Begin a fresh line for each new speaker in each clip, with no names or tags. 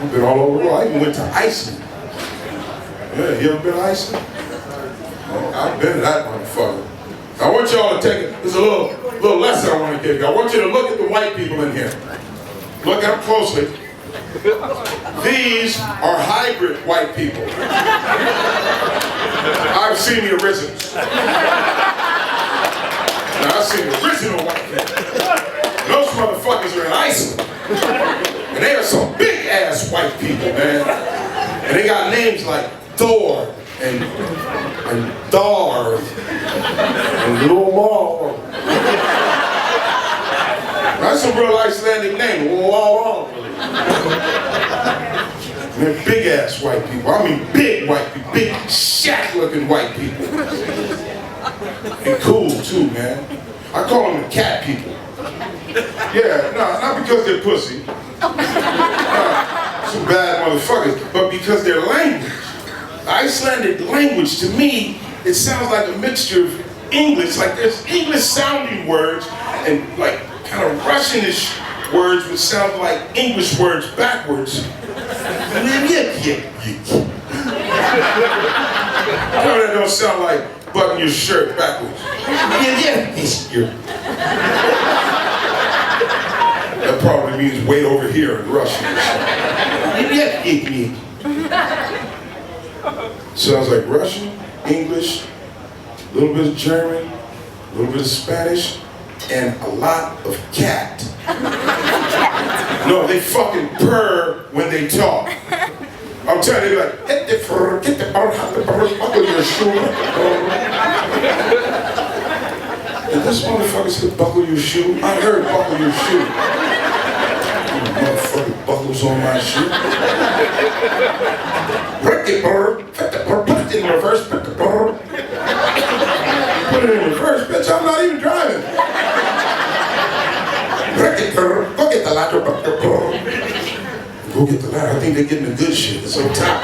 I've been all over the world. I even went to Iceland. Yeah, you ever been to Iceland? Oh, I've been to that motherfucker. I want y'all to take it. There's a little lesson I want to give you. I want you to look at the white people in here. Look at them closely. These are hybrid white people. I've seen the originals. Now, I've seen the original white people. Those motherfuckers are in Iceland. And they are some big ass white people, man. And they got names like Thor and Dar and Lomar. That's a real Icelandic name, Lomar. They're big ass white people. I mean big white people, big shack looking white people. And cool too, man. I call them the cat people. Yeah, no, not because they're pussy. Some bad motherfuckers, but because their language. Icelandic language, to me, it sounds like a mixture of English. Like there's English sounding words and like kind of Russianish words which sound like English words backwards. That don't sound like button your shirt backwards. That probably means wait over here in Russian. Sounds like Russian, English, a little bit of German, a little bit of Spanish, and a lot of cat. No, they fucking purr when they talk. I'm telling you, like, get the buckle your shoe. Did this motherfucker say buckle your shoe? I heard buckle your shoe. Motherfucker buckles on my shoe. Put it in reverse, put it in reverse, bitch, I'm not even driving. Go get the ladder. Go get the ladder. I think they're getting the good shit. It's on top.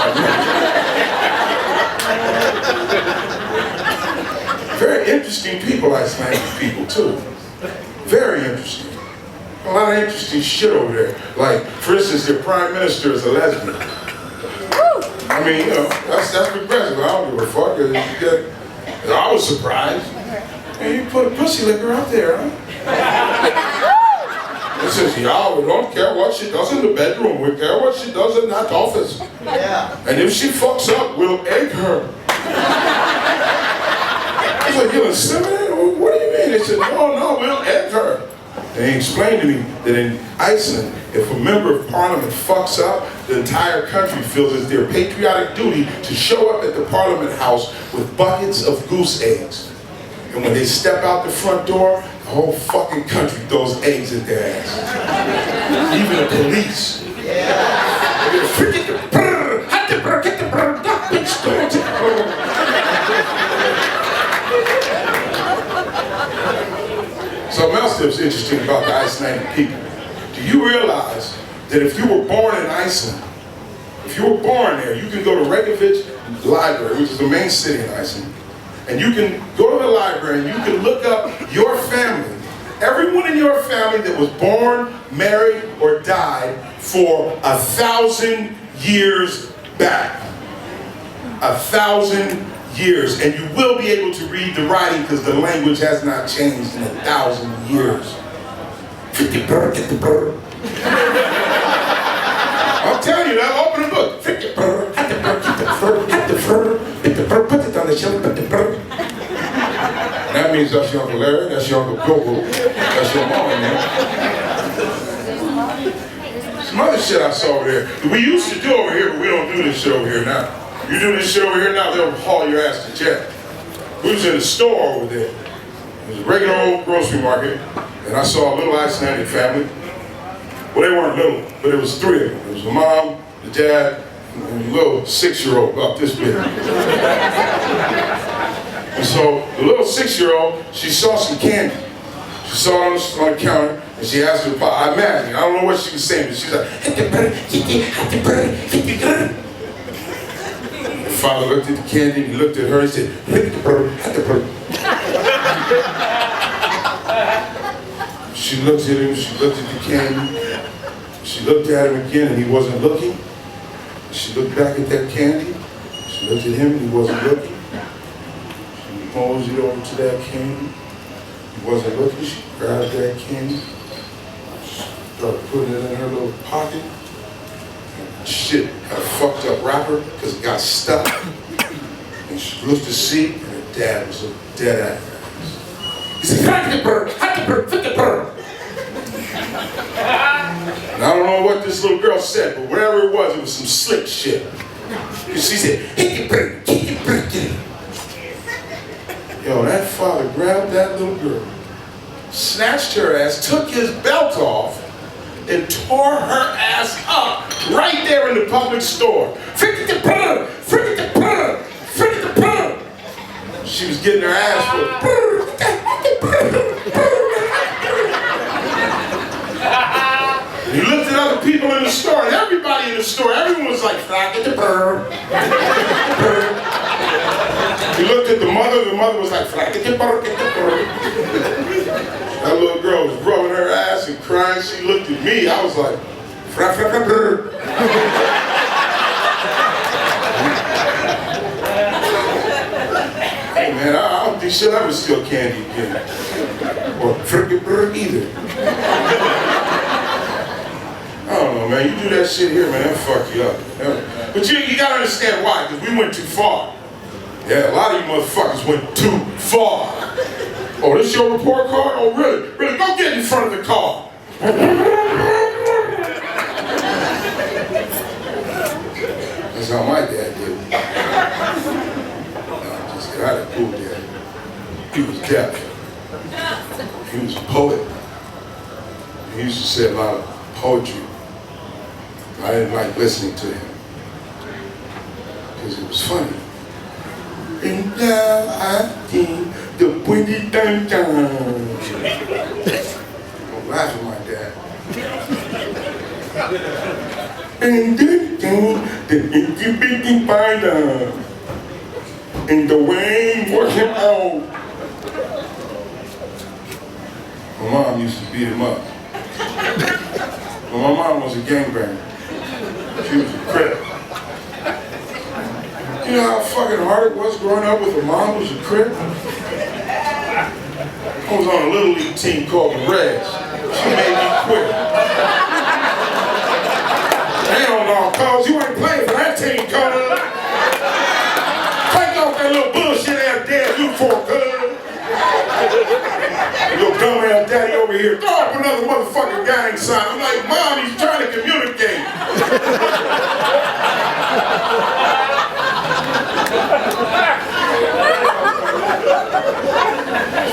Very interesting people, Icelandic people, too. Very interesting. A lot of interesting shit over there. Like, for instance, their prime minister is a lesbian. I mean, you know, that's progressive. I don't give a fuck. I was surprised. Hey, you put a pussy liquor out there, huh? It says, yeah, we don't care what she does in the bedroom. We care what she does in that office. Yeah. And if she fucks up, we'll egg her. I was like, you're inseminated? What do you mean? They said, no, we'll egg her. And he explained to me that in Iceland, if a member of parliament fucks up, the entire country feels it's their patriotic duty to show up at the parliament house with buckets of goose eggs. And when they step out the front door, the whole fucking country throws eggs at their ass. Even the police. Something else that's interesting about the Icelandic people. Do you realize that if you were born in Iceland, if you were born there, you can go to Reykjavik Library, which is the main city in Iceland, and you can go to the library and you can look up your family, everyone in your family that was born, married, or died for 1,000 years back. 1,000 years, and you will be able to read the writing because the language has not changed in 1,000 years. I'm telling you, I'll open the book. Put it on the shelf. That means that's your Uncle Larry, that's your Uncle Gogo, that's your mama, man. Some other shit I saw over there. We used to do over here, but we don't do this shit over here now. You do this shit over here now, they'll haul your ass to jail. We was in a store over there. It was a regular old grocery market, and I saw a little Icelandic family. Well, they weren't little, but it was three of them. It was the mom, the dad, and a little 6-year-old about this big. And so the little 6-year-old, she saw some candy. She saw it on the counter, and she asked her, I imagine, I don't know what she was saying, but she's like, the father looked at the candy, he looked at her, and said, She looked at him, she looked at the candy, she looked at him again, and he wasn't looking. She looked back at that candy. She looked at him and he wasn't looking. She moseyed over to that candy. He wasn't looking. She grabbed that candy. Started putting it in her little pocket. And shit, had a fucked up wrapper because it got stuck. And she looked to see, and her dad was a dead ass. He said, "Hackabird, Hackabird." And I don't know what this little girl said, but whatever it was some slick shit. She said, "Hackabird, Hackabird." Yo, that father grabbed that little girl, snatched her ass, took his belt off, and tore her ass up right there in the public store. She was getting her ass whipped. He looked at other people in the store, and everybody in the store, everyone was like, "Get the bird." He looked at the mother was like, "Get the bird, get the bird." That little girl was rubbing her ass and crying. She looked at me, I was like, "Bird." Hey man, I don't think she'll ever steal candy again. Or frickin' bird either. I don't know, man. You do that shit here, man, that'll fuck you up. But you gotta understand why, because we went too far. Yeah, a lot of you motherfuckers went too far. Oh, this your report card? Oh, really? Really? Go get in front of the car. That's how my dad did it. Just got it, cool dad. He was deaf. He was a poet. He used to say a lot of poetry. I didn't like listening to him because it was funny. And now I think the windy dun dun. Don't laugh at my dad. And then the inky binky binder. And the Wayne working out. My mom used to beat him up. Well, my mom was a gangbanger. She was a crip. You know how fucking hard it was growing up with a mom who was a crip? I was on a little league team called the Reds. She made me quit. Hell no, cuz you ain't playing for that team, cuz. Take off that little bullshit ass dad you for, cuz. Your dumb ass daddy over here, throw up another motherfucking gang sign. I'm like, Mom, he's trying to communicate.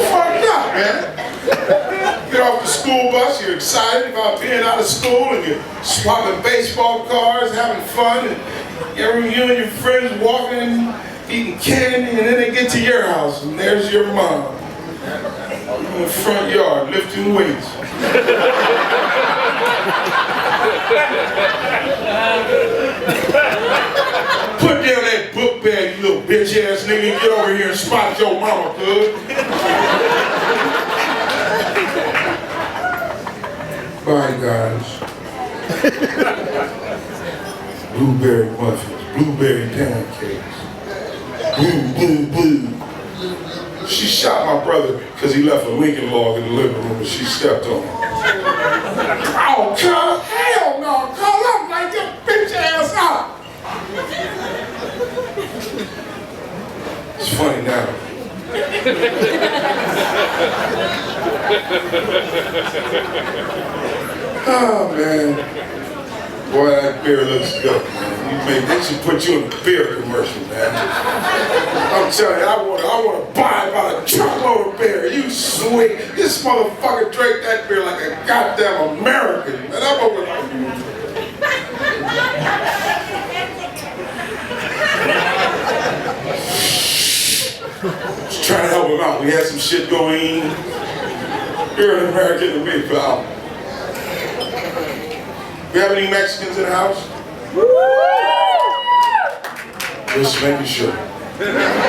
Fucked up, man. Get off the school bus, you're excited about being out of school, and you're swapping baseball cards, having fun, and you and your friends walking, eating candy, and then they get to your house, and there's your mom. In the front yard, lifting weights. Put down that book bag, you little bitch ass nigga, and get over here and spot your mama, cuz. Bye, guys. Blueberry muffins, blueberry pancakes. Boom, boom, boom. She shot my brother because he left a Lincoln log in the living room and she stepped on him. Oh, cuz, hell no, cuz, I'm like your bitch ass up. It's funny now. Oh, man. Boy, that beer looks good, man. They should put you in a beer commercial, man. I'm telling you, I want to buy about a truckload of beer. You sweet. This motherfucker drank that beer like a goddamn American. And I'm over like... Just trying to help him out. We had some shit going. You're an American to me, pal. We have any Mexicans in the house? Just making sure.